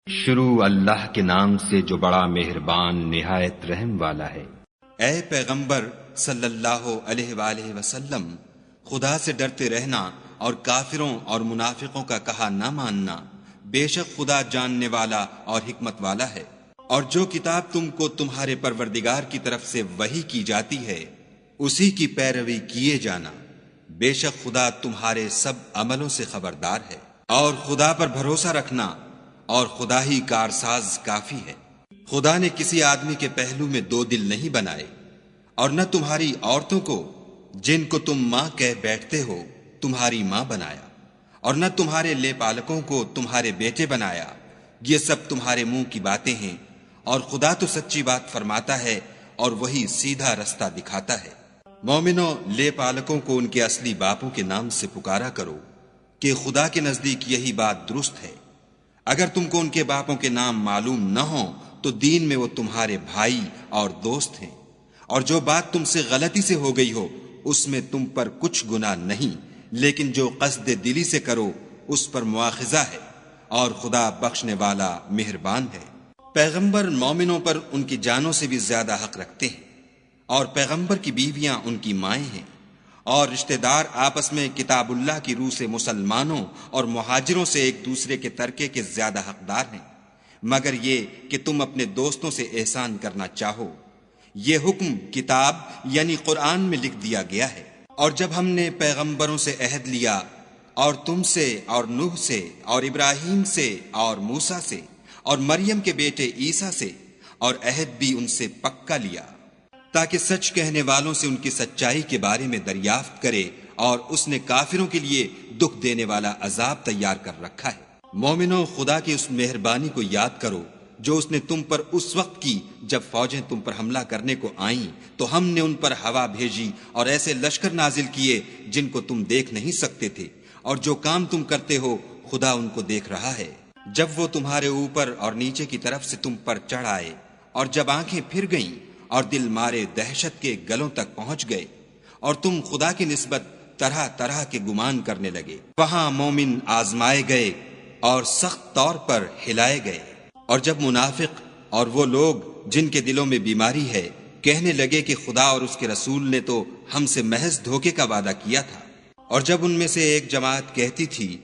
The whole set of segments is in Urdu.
شروع اللہ کے نام سے جو بڑا مہربان نہایت رحم والا ہے۔ اے پیغمبر صلی اللہ علیہ وآلہ وسلم، خدا سے ڈرتے رہنا اور کافروں اور منافقوں کا کہا نہ ماننا، بے شک خدا جاننے والا اور حکمت والا ہے۔ اور جو کتاب تم کو تمہارے پروردگار کی طرف سے وحی کی جاتی ہے اسی کی پیروی کیے جانا، بے شک خدا تمہارے سب عملوں سے خبردار ہے۔ اور خدا پر بھروسہ رکھنا، اور خدا ہی کارساز کافی ہے۔ خدا نے کسی آدمی کے پہلو میں دو دل نہیں بنائے، اور نہ تمہاری عورتوں کو جن کو تم ماں کہہ بیٹھتے ہو تمہاری ماں بنایا، اور نہ تمہارے لے پالکوں کو تمہارے بیٹے بنایا۔ یہ سب تمہارے منہ کی باتیں ہیں، اور خدا تو سچی بات فرماتا ہے اور وہی سیدھا رستہ دکھاتا ہے۔ مومنوں، لے پالکوں کو ان کے اصلی باپوں کے نام سے پکارا کرو کہ خدا کے نزدیک یہی بات درست ہے۔ اگر تم کو ان کے باپوں کے نام معلوم نہ ہوں تو دین میں وہ تمہارے بھائی اور دوست ہیں، اور جو بات تم سے غلطی سے ہو گئی ہو اس میں تم پر کچھ گناہ نہیں، لیکن جو قصد دلی سے کرو اس پر مواخذہ ہے، اور خدا بخشنے والا مہربان ہے۔ پیغمبر مومنوں پر ان کی جانوں سے بھی زیادہ حق رکھتے ہیں، اور پیغمبر کی بیویاں ان کی مائیں ہیں، اور رشتہ دار آپس میں کتاب اللہ کی روح سے مسلمانوں اور مہاجروں سے ایک دوسرے کے ترکے کے زیادہ حقدار ہیں، مگر یہ کہ تم اپنے دوستوں سے احسان کرنا چاہو۔ یہ حکم کتاب یعنی قرآن میں لکھ دیا گیا ہے۔ اور جب ہم نے پیغمبروں سے عہد لیا، اور تم سے اور نوح سے اور ابراہیم سے اور موسیٰ سے اور مریم کے بیٹے عیسیٰ سے، اور عہد بھی ان سے پکا لیا تاکہ سچ کہنے والوں سے ان کی سچائی کے بارے میں دریافت کرے، اور اس نے کافروں کے لیے دکھ دینے والا عذاب تیار کر رکھا ہے۔ مومنوں، خدا کی اس مہربانی کو یاد کرو جو اس نے تم پر اس وقت کی جب فوجیں تم پر حملہ کرنے کو آئیں تو ہم نے ان پر ہوا بھیجی اور ایسے لشکر نازل کیے جن کو تم دیکھ نہیں سکتے تھے، اور جو کام تم کرتے ہو خدا ان کو دیکھ رہا ہے۔ جب وہ تمہارے اوپر اور نیچے کی طرف سے تم پر چڑھ آئے، اور جب آنکھیں پھر گئیں اور دل مارے دہشت کے گلوں تک پہنچ گئے، اور تم خدا کی نسبت طرح طرح کے گمان کرنے لگے، وہاں مومن آزمائے گئے اور سخت طور پر ہلائے گئے۔ اور جب منافق اور وہ لوگ جن کے دلوں میں بیماری ہے کہنے لگے کہ خدا اور اس کے رسول نے تو ہم سے محض دھوکے کا وعدہ کیا تھا، اور جب ان میں سے ایک جماعت کہتی تھی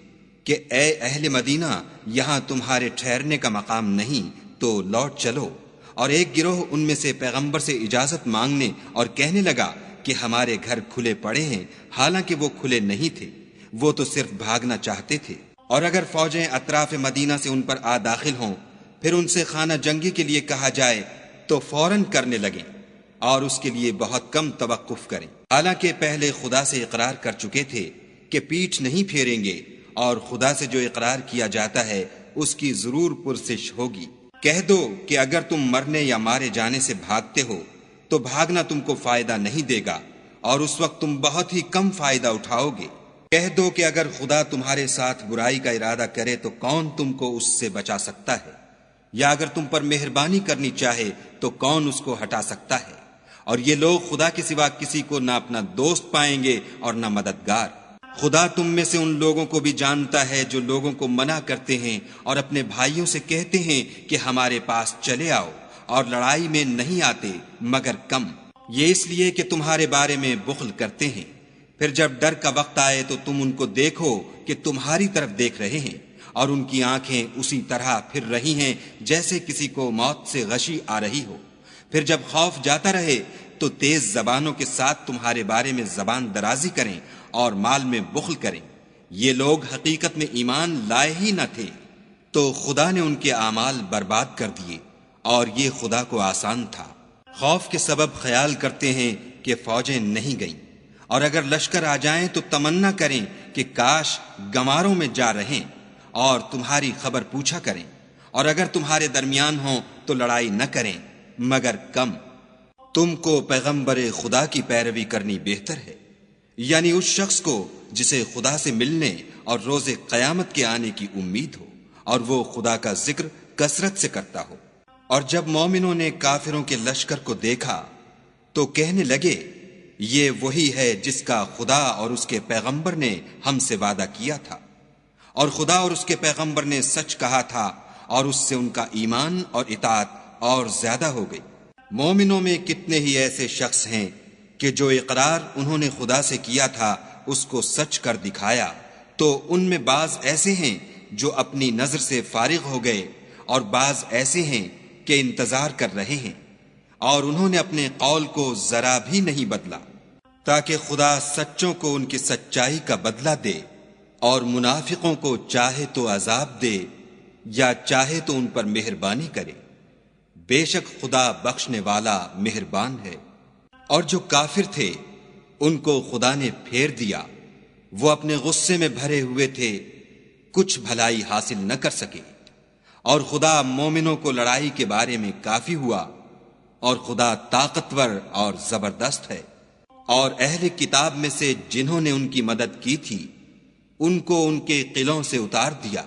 کہ اے اہل مدینہ، یہاں تمہارے ٹھہرنے کا مقام نہیں تو لوٹ چلو، اور ایک گروہ ان میں سے پیغمبر سے اجازت مانگنے اور کہنے لگا کہ ہمارے گھر کھلے پڑے ہیں، حالانکہ وہ کھلے نہیں تھے، وہ تو صرف بھاگنا چاہتے تھے۔ اور اگر فوجیں اطراف مدینہ سے ان پر آ داخل ہوں، پھر ان سے خانہ جنگی کے لیے کہا جائے تو فوراً کرنے لگیں، اور اس کے لیے بہت کم توقف کریں، حالانکہ پہلے خدا سے اقرار کر چکے تھے کہ پیٹھ نہیں پھیریں گے، اور خدا سے جو اقرار کیا جاتا ہے اس کی ضرور پرسش ہوگی۔ کہہ دو کہ اگر تم مرنے یا مارے جانے سے بھاگتے ہو تو بھاگنا تم کو فائدہ نہیں دے گا، اور اس وقت تم بہت ہی کم فائدہ اٹھاؤ گے۔ کہہ دو کہ اگر خدا تمہارے ساتھ برائی کا ارادہ کرے تو کون تم کو اس سے بچا سکتا ہے، یا اگر تم پر مہربانی کرنی چاہے تو کون اس کو ہٹا سکتا ہے۔ اور یہ لوگ خدا کے سوا کسی کو نہ اپنا دوست پائیں گے اور نہ مددگار۔ خدا تم میں سے ان لوگوں کو بھی جانتا ہے جو لوگوں کو منع کرتے ہیں اور اپنے بھائیوں سے کہتے ہیں کہ ہمارے پاس چلے آؤ، اور لڑائی میں نہیں آتے مگر کم، یہ اس لیے کہ تمہارے بارے میں بخل کرتے ہیں۔ پھر جب ڈر کا وقت آئے تو تم ان کو دیکھو کہ تمہاری طرف دیکھ رہے ہیں، اور ان کی آنکھیں اسی طرح پھر رہی ہیں جیسے کسی کو موت سے غشی آ رہی ہو۔ پھر جب خوف جاتا رہے تو تیز زبانوں کے ساتھ تمہارے بارے میں زبان درازی کریں اور مال میں بخل کریں۔ یہ لوگ حقیقت میں ایمان لائے ہی نہ تھے، تو خدا نے ان کے اعمال برباد کر دیے، اور یہ خدا کو آسان تھا۔ خوف کے سبب خیال کرتے ہیں کہ فوجیں نہیں گئیں، اور اگر لشکر آ جائیں تو تمنا کریں کہ کاش گماروں میں جا رہیں، اور تمہاری خبر پوچھا کریں، اور اگر تمہارے درمیان ہوں تو لڑائی نہ کریں مگر کم۔ تم کو پیغمبر خدا کی پیروی کرنی بہتر ہے، یعنی اس شخص کو جسے خدا سے ملنے اور روز قیامت کے آنے کی امید ہو، اور وہ خدا کا ذکر کثرت سے کرتا ہو۔ اور جب مومنوں نے کافروں کے لشکر کو دیکھا تو کہنے لگے یہ وہی ہے جس کا خدا اور اس کے پیغمبر نے ہم سے وعدہ کیا تھا، اور خدا اور اس کے پیغمبر نے سچ کہا تھا، اور اس سے ان کا ایمان اور اطاعت اور زیادہ ہو گئی۔ مومنوں میں کتنے ہی ایسے شخص ہیں کہ جو اقرار انہوں نے خدا سے کیا تھا اس کو سچ کر دکھایا، تو ان میں بعض ایسے ہیں جو اپنی نظر سے فارغ ہو گئے، اور بعض ایسے ہیں کہ انتظار کر رہے ہیں، اور انہوں نے اپنے قول کو ذرا بھی نہیں بدلا، تاکہ خدا سچوں کو ان کی سچائی کا بدلہ دے، اور منافقوں کو چاہے تو عذاب دے یا چاہے تو ان پر مہربانی کرے۔ بے شک خدا بخشنے والا مہربان ہے۔ اور جو کافر تھے ان کو خدا نے پھیر دیا، وہ اپنے غصے میں بھرے ہوئے تھے، کچھ بھلائی حاصل نہ کر سکے، اور خدا مومنوں کو لڑائی کے بارے میں کافی ہوا، اور خدا طاقتور اور زبردست ہے۔ اور اہل کتاب میں سے جنہوں نے ان کی مدد کی تھی ان کو ان کے قلعوں سے اتار دیا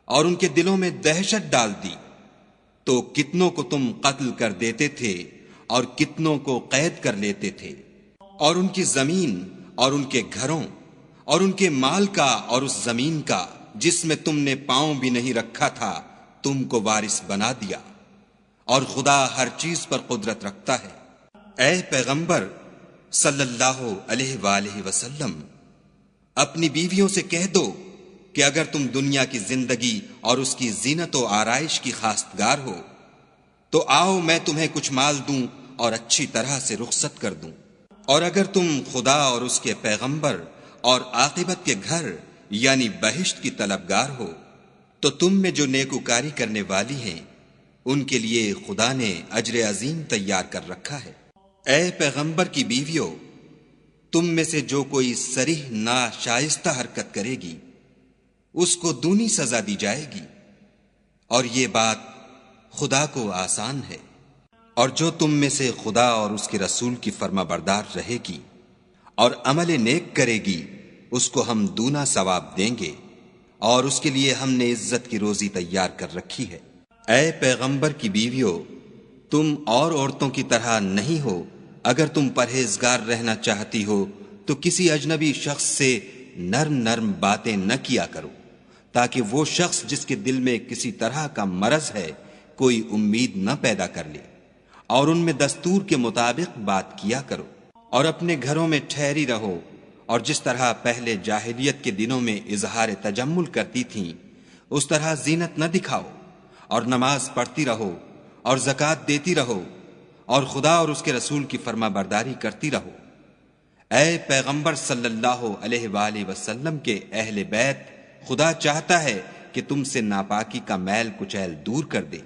اور ان کے دلوں میں دہشت ڈال دی، تو کتنوں کو تم قتل کر دیتے تھے اور کتنوں کو قید کر لیتے تھے، اور ان کی زمین اور ان کے گھروں اور ان کے مال کا اور اس زمین کا جس میں تم نے پاؤں بھی نہیں رکھا تھا تم کو وارث بنا دیا، اور خدا ہر چیز پر قدرت رکھتا ہے۔ اے پیغمبر صلی اللہ علیہ وآلہ وسلم، اپنی بیویوں سے کہہ دو کہ اگر تم دنیا کی زندگی اور اس کی زینت و آرائش کی خواستگار ہو تو آؤ میں تمہیں کچھ مال دوں اور اچھی طرح سے رخصت کر دوں، اور اگر تم خدا اور اس کے پیغمبر اور عاقبت کے گھر یعنی بہشت کی طلبگار ہو تو تم میں جو نیکوکاری کرنے والی ہیں ان کے لیے خدا نے اجر عظیم تیار کر رکھا ہے۔ اے پیغمبر کی بیویوں، تم میں سے جو کوئی صریح ناشائستہ حرکت کرے گی اس کو دونی سزا دی جائے گی، اور یہ بات خدا کو آسان ہے۔ اور جو تم میں سے خدا اور اس کے رسول کی فرما بردار رہے گی اور عمل نیک کرے گی اس کو ہم دونا ثواب دیں گے، اور اس کے لیے ہم نے عزت کی روزی تیار کر رکھی ہے۔ اے پیغمبر کی بیویوں، تم اور عورتوں کی طرح نہیں ہو، اگر تم پرہیزگار رہنا چاہتی ہو تو کسی اجنبی شخص سے نرم نرم باتیں نہ کیا کرو، تاکہ وہ شخص جس کے دل میں کسی طرح کا مرض ہے کوئی امید نہ پیدا کر لے، اور ان میں دستور کے مطابق بات کیا کرو، اور اپنے گھروں میں ٹھہری رہو، اور جس طرح پہلے جاہلیت کے دنوں میں اظہار تجمل کرتی تھیں اس طرح زینت نہ دکھاؤ، اور نماز پڑھتی رہو اور زکوٰۃ دیتی رہو، اور خدا اور اس کے رسول کی فرما برداری کرتی رہو۔ اے پیغمبر صلی اللہ علیہ وآلہ وسلم کے اہل بیت، خدا چاہتا ہے کہ تم سے ناپاکی کا میل کچیل دور کر دے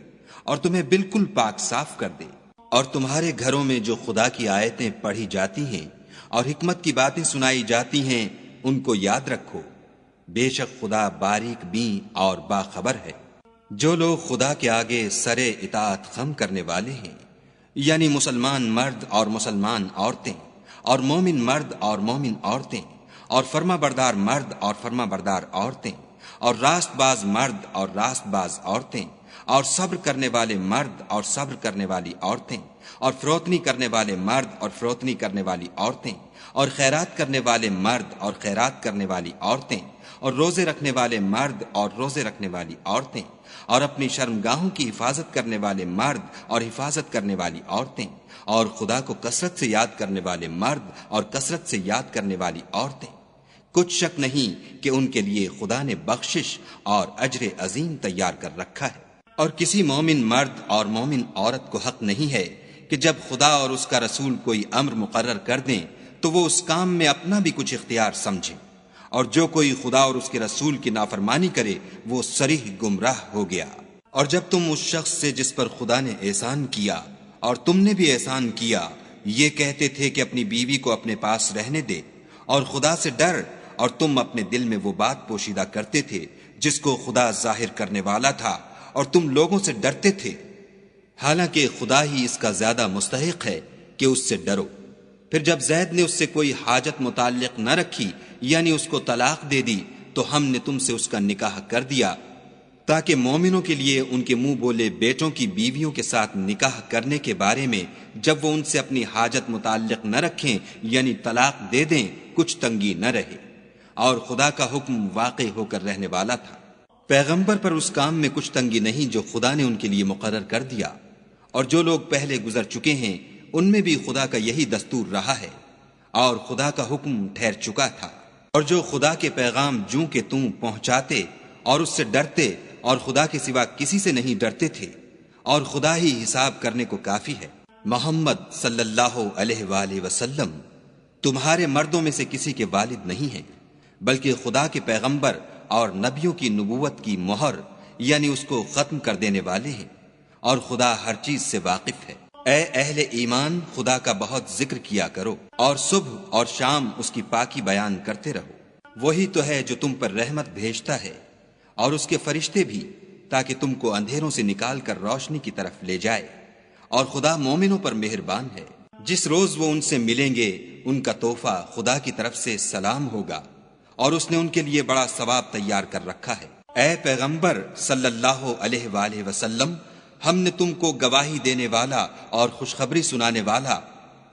اور تمہیں بالکل پاک صاف کر دے، اور تمہارے گھروں میں جو خدا کی آیتیں پڑھی جاتی ہیں اور حکمت کی باتیں سنائی جاتی ہیں ان کو یاد رکھو، بے شک خدا باریک بین اور باخبر ہے۔ جو لوگ خدا کے آگے سر اطاعت خم کرنے والے ہیں، یعنی مسلمان مرد اور مسلمان عورتیں، اور مومن مرد اور مومن عورتیں، اور فرما بردار مرد اور فرما بردار عورتیں، اور راست باز مرد اور راست باز عورتیں، اور صبر کرنے والے مرد اور صبر کرنے والی عورتیں، اور فروتنی کرنے والے مرد اور فروتنی کرنے والی عورتیں، اور خیرات کرنے والے مرد اور خیرات کرنے والی عورتیں، اور روزے رکھنے والے مرد اور روزے رکھنے والی عورتیں، اور اپنی شرمگاہوں کی حفاظت کرنے والے مرد اور حفاظت کرنے والی عورتیں، اور خدا کو کثرت سے یاد کرنے والے مرد اور کثرت سے یاد کرنے والی عورتیں۔ کچھ شک نہیں کہ ان کے لیے خدا نے بخشش اور اجر عظیم تیار کر رکھا ہے۔ اور کسی مومن مرد اور مومن عورت کو حق نہیں ہے کہ جب خدا اور اس کا رسول کوئی امر مقرر کر دیں تو وہ اس کام میں اپنا بھی کچھ اختیار سمجھیں، اور جو کوئی خدا اور اس کے رسول کی نافرمانی کرے وہ صریح گمراہ ہو گیا۔ اور جب تم اس شخص سے جس پر خدا نے احسان کیا اور تم نے بھی احسان کیا یہ کہتے تھے کہ اپنی بیوی کو اپنے پاس رہنے دے اور خدا سے ڈر، اور تم اپنے دل میں وہ بات پوشیدہ کرتے تھے جس کو خدا ظاہر کرنے والا تھا اور تم لوگوں سے ڈرتے تھے، حالانکہ خدا ہی اس کا زیادہ مستحق ہے کہ اس سے ڈرو۔ پھر جب زید نے اس سے کوئی حاجت متعلق نہ رکھی یعنی اس کو طلاق دے دی تو ہم نے تم سے اس کا نکاح کر دیا تاکہ مومنوں کے لیے ان کے منہ بولے بیٹوں کی بیویوں کے ساتھ نکاح کرنے کے بارے میں جب وہ ان سے اپنی حاجت متعلق نہ رکھیں یعنی طلاق دے دیں کچھ تنگی نہ رہے، اور خدا کا حکم واقع ہو کر رہنے والا تھا۔ پیغمبر پر اس کام میں کچھ تنگی نہیں جو خدا نے ان کے لیے مقرر کر دیا، اور جو لوگ پہلے گزر چکے ہیں ان میں بھی خدا کا یہی دستور رہا ہے، اور خدا کا حکم ٹھہر چکا تھا۔ اور جو خدا کے پیغام جوں کہ توں پہنچاتے اور اس سے ڈرتے اور خدا کے سوا کسی سے نہیں ڈرتے تھے، اور خدا ہی حساب کرنے کو کافی ہے۔ محمد صلی اللہ علیہ وآلہ وسلم تمہارے مردوں میں سے کسی کے والد نہیں ہیں، بلکہ خدا کے پیغمبر اور نبیوں کی نبوت کی مہر یعنی اس کو ختم کر دینے والے ہیں، اور خدا ہر چیز سے واقف ہے۔ اے اہل ایمان، خدا کا بہت ذکر کیا کرو اور صبح اور شام اس کی پاکی بیان کرتے رہو۔ وہی تو ہے جو تم پر رحمت بھیجتا ہے اور اس کے فرشتے بھی، تاکہ تم کو اندھیروں سے نکال کر روشنی کی طرف لے جائے، اور خدا مومنوں پر مہربان ہے۔ جس روز وہ ان سے ملیں گے ان کا تحفہ خدا کی طرف سے سلام ہوگا، اور اس نے ان کے لیے بڑا ثواب تیار کر رکھا ہے۔ اے پیغمبر صلی اللہ علیہ وآلہ وسلم، ہم نے تم کو گواہی دینے والا اور خوشخبری سنانے والا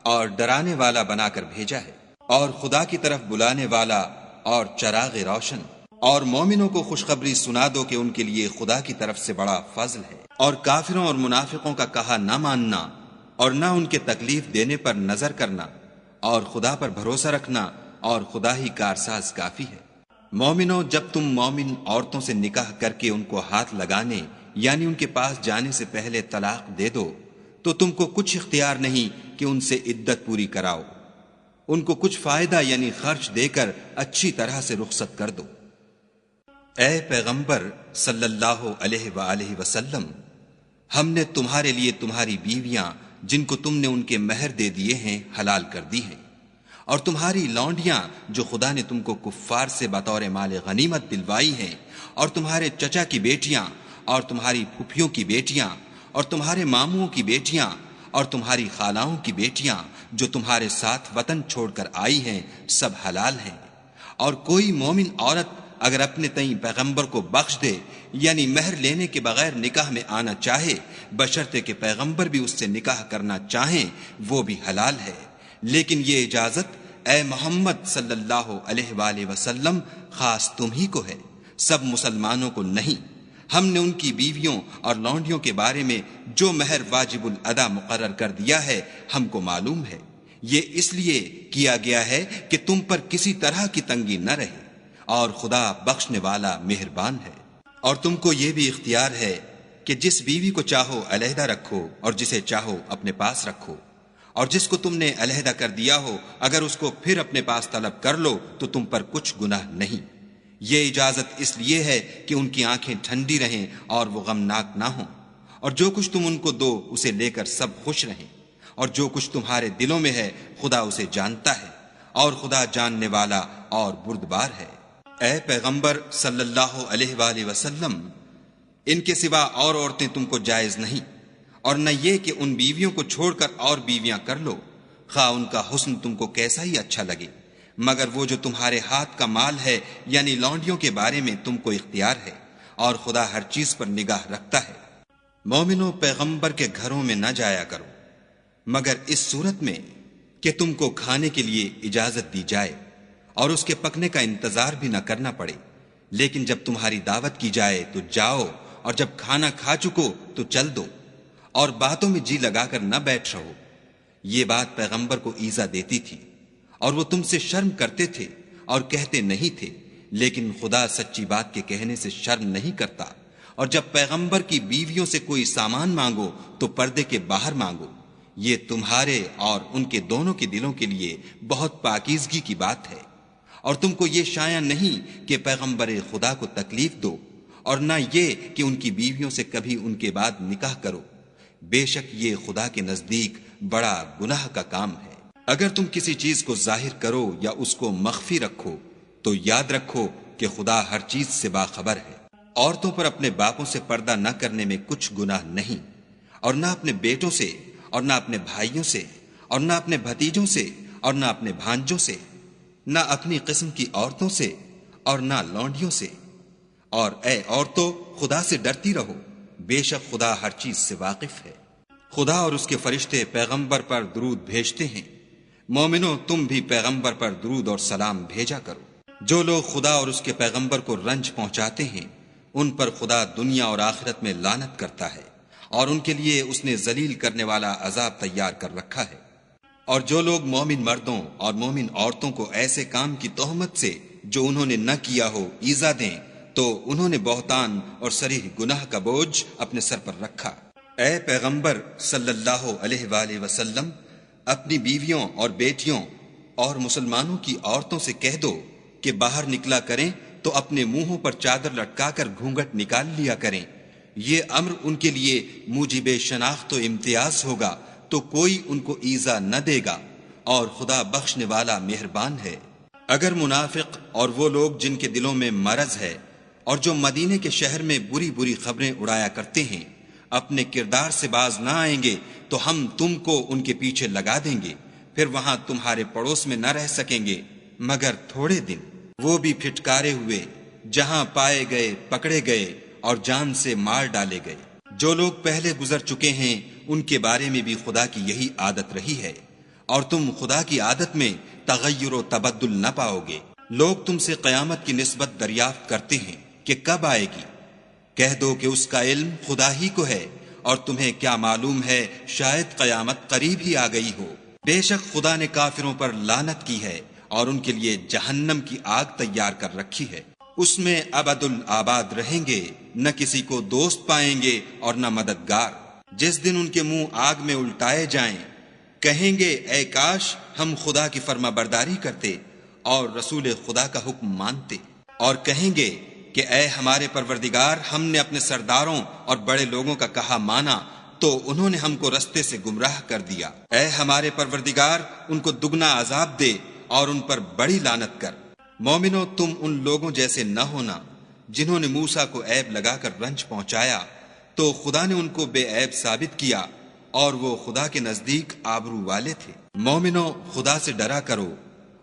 اور ڈرانے والا بنا کر بھیجا ہے، اور خدا کی طرف بلانے والا اور چراغ روشن۔ اور مومنوں کو خوشخبری سنا دو کہ ان کے لیے خدا کی طرف سے بڑا فضل ہے، اور کافروں اور منافقوں کا کہا نہ ماننا اور نہ ان کے تکلیف دینے پر نظر کرنا، اور خدا پر بھروسہ رکھنا، اور خدا ہی کارساز کافی ہے۔ مومنوں، جب تم مومن عورتوں سے نکاح کر کے ان کو ہاتھ لگانے یعنی ان کے پاس جانے سے پہلے طلاق دے دو تو تم کو کچھ اختیار نہیں کہ ان سے عدت پوری کراؤ، ان کو کچھ فائدہ یعنی خرچ دے کر اچھی طرح سے رخصت کر دو۔ اے پیغمبر صلی اللہ علیہ وآلہ وسلم، ہم نے تمہارے لیے تمہاری بیویاں جن کو تم نے ان کے مہر دے دیے ہیں حلال کر دی ہیں، اور تمہاری لونڈیاں جو خدا نے تم کو کفار سے بطور مال غنیمت دلوائی ہیں، اور تمہارے چچا کی بیٹیاں اور تمہاری پھپھیوں کی بیٹیاں اور تمہارے ماموں کی بیٹیاں اور تمہاری خالاؤں کی بیٹیاں جو تمہارے ساتھ وطن چھوڑ کر آئی ہیں، سب حلال ہیں۔ اور کوئی مومن عورت اگر اپنے تئیں پیغمبر کو بخش دے یعنی مہر لینے کے بغیر نکاح میں آنا چاہے، بشرطے کہ پیغمبر بھی اس سے نکاح کرنا چاہیں، وہ بھی حلال ہے۔ لیکن یہ اجازت اے محمد صلی اللہ علیہ وآلہ وسلم خاص تم ہی کو ہے، سب مسلمانوں کو نہیں۔ ہم نے ان کی بیویوں اور لونڈیوں کے بارے میں جو مہر واجب الادا مقرر کر دیا ہے ہم کو معلوم ہے، یہ اس لیے کیا گیا ہے کہ تم پر کسی طرح کی تنگی نہ رہے، اور خدا بخشنے والا مہربان ہے۔ اور تم کو یہ بھی اختیار ہے کہ جس بیوی کو چاہو علیحدہ رکھو اور جسے چاہو اپنے پاس رکھو، اور جس کو تم نے علیحدہ کر دیا ہو اگر اس کو پھر اپنے پاس طلب کر لو تو تم پر کچھ گناہ نہیں۔ یہ اجازت اس لیے ہے کہ ان کی آنکھیں ٹھنڈی رہیں اور وہ غمناک نہ ہوں، اور جو کچھ تم ان کو دو اسے لے کر سب خوش رہیں، اور جو کچھ تمہارے دلوں میں ہے خدا اسے جانتا ہے، اور خدا جاننے والا اور بردبار ہے۔ اے پیغمبر صلی اللہ علیہ وآلہ وسلم، ان کے سوا اور عورتیں تم کو جائز نہیں، اور نہ یہ کہ ان بیویوں کو چھوڑ کر اور بیویاں کر لو، خواہ ان کا حسن تم کو کیسا ہی اچھا لگے، مگر وہ جو تمہارے ہاتھ کا مال ہے یعنی لونڈیوں کے بارے میں تم کو اختیار ہے، اور خدا ہر چیز پر نگاہ رکھتا ہے۔ مومنوں، پیغمبر کے گھروں میں نہ جایا کرو مگر اس صورت میں کہ تم کو کھانے کے لیے اجازت دی جائے اور اس کے پکنے کا انتظار بھی نہ کرنا پڑے، لیکن جب تمہاری دعوت کی جائے تو جاؤ، اور جب کھانا کھا چکو تو چل دو، اور باتوں میں جی لگا کر نہ بیٹھ رہو۔ یہ بات پیغمبر کو ایذا دیتی تھی، اور وہ تم سے شرم کرتے تھے اور کہتے نہیں تھے، لیکن خدا سچی بات کے کہنے سے شرم نہیں کرتا۔ اور جب پیغمبر کی بیویوں سے کوئی سامان مانگو تو پردے کے باہر مانگو، یہ تمہارے اور ان کے دونوں کے دلوں کے لیے بہت پاکیزگی کی بات ہے۔ اور تم کو یہ شایع نہیں کہ پیغمبر خدا کو تکلیف دو، اور نہ یہ کہ ان کی بیویوں سے کبھی ان کے بعد نکاح کرو، بے شک یہ خدا کے نزدیک بڑا گناہ کا کام ہے۔ اگر تم کسی چیز کو ظاہر کرو یا اس کو مخفی رکھو تو یاد رکھو کہ خدا ہر چیز سے باخبر ہے۔ عورتوں پر اپنے باپوں سے پردہ نہ کرنے میں کچھ گناہ نہیں، اور نہ اپنے بیٹوں سے، اور نہ اپنے بھائیوں سے، اور نہ اپنے بھتیجوں سے، اور نہ اپنے بھانجوں سے، نہ اپنی قسم کی عورتوں سے، اور نہ لونڈیوں سے۔ اور اے عورتوں، خدا سے ڈرتی رہو، بے شک خدا ہر چیز سے واقف ہے۔ خدا اور اس کے فرشتے پیغمبر پر درود بھیجتے ہیں، مومنوں تم بھی پیغمبر پر درود اور سلام بھیجا کرو۔ جو لوگ خدا اور اس کے پیغمبر کو رنج پہنچاتے ہیں ان پر خدا دنیا اور آخرت میں لعنت کرتا ہے، اور ان کے لیے اس نے ذلیل کرنے والا عذاب تیار کر رکھا ہے۔ اور جو لوگ مومن مردوں اور مومن عورتوں کو ایسے کام کی تہمت سے جو انہوں نے نہ کیا ہو ایذا دیں تو انہوں نے بہتان اور صریح گناہ کا بوجھ اپنے سر پر رکھا۔ اے پیغمبر صلی اللہ علیہ وآلہ وسلم، اپنی بیویوں اور بیٹیوں اور مسلمانوں کی عورتوں سے کہہ دو کہ باہر نکلا کریں تو اپنے منہوں پر چادر لٹکا کر گھونگھٹ نکال لیا کریں۔ یہ امر ان کے لیے موجب شناخت و امتیاز ہوگا تو کوئی ان کو ایذا نہ دے گا، اور خدا بخشنے والا مہربان ہے۔ اگر منافق اور وہ لوگ جن کے دلوں میں مرض ہے اور جو مدینے کے شہر میں بری بری خبریں اڑایا کرتے ہیں اپنے کردار سے باز نہ آئیں گے تو ہم تم کو ان کے پیچھے لگا دیں گے، پھر وہاں تمہارے پڑوس میں نہ رہ سکیں گے مگر تھوڑے دن، وہ بھی پھٹکارے ہوئے، جہاں پائے گئے پکڑے گئے اور جان سے مار ڈالے گئے۔ جو لوگ پہلے گزر چکے ہیں ان کے بارے میں بھی خدا کی یہی عادت رہی ہے، اور تم خدا کی عادت میں تغیر و تبدل نہ پاؤ گے۔ لوگ تم سے قیامت کی نسبت دریافت کرتے ہیں کہ کب آئے گی، کہہ دو کہ اس کا علم خدا ہی کو ہے، اور تمہیں کیا معلوم ہے شاید قیامت قریب ہی آ گئی ہو۔ بے شک خدا نے کافروں پر لعنت کی ہے اور ان کے لیے جہنم کی آگ تیار کر رکھی ہے، اس میں ابد الآباد رہیں گے، نہ کسی کو دوست پائیں گے اور نہ مددگار۔ جس دن ان کے منہ آگ میں الٹائے جائیں کہیں گے اے کاش ہم خدا کی فرما برداری کرتے اور رسول خدا کا حکم مانتے، اور کہیں گے کہ اے ہمارے پروردگار، ہم نے اپنے سرداروں اور بڑے لوگوں کا کہا مانا تو انہوں نے ہم کو رستے سے گمراہ کر دیا۔ اے ہمارے پروردگار، ان کو دگنا عذاب دے اور ان پر بڑی لعنت کر۔ مومنو، تم ان لوگوں جیسے نہ ہونا جنہوں نے موسیٰ کو عیب لگا کر رنج پہنچایا تو خدا نے ان کو بے عیب ثابت کیا، اور وہ خدا کے نزدیک آبرو والے تھے۔ مومنو، خدا سے ڈرا کرو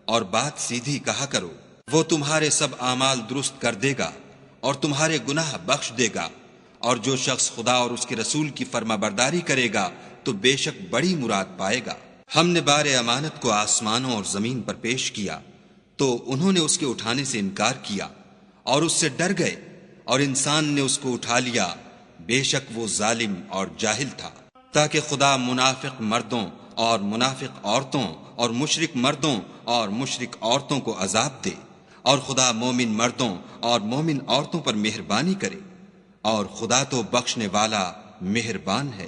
اور بات سیدھی کہا کرو، وہ تمہارے سب اعمال درست کر دے گا اور تمہارے گناہ بخش دے گا، اور جو شخص خدا اور اس کے رسول کی فرما برداری کرے گا تو بے شک بڑی مراد پائے گا۔ ہم نے بار امانت کو آسمانوں اور زمین پر پیش کیا تو انہوں نے اس کے اٹھانے سے انکار کیا اور اس سے ڈر گئے، اور انسان نے اس کو اٹھا لیا، بے شک وہ ظالم اور جاہل تھا۔ تاکہ خدا منافق مردوں اور منافق عورتوں اور مشرک مردوں اور مشرک عورتوں کو عذاب دے، اور خدا مومن مردوں اور مومن عورتوں پر مہربانی کرے، اور خدا تو بخشنے والا مہربان ہے۔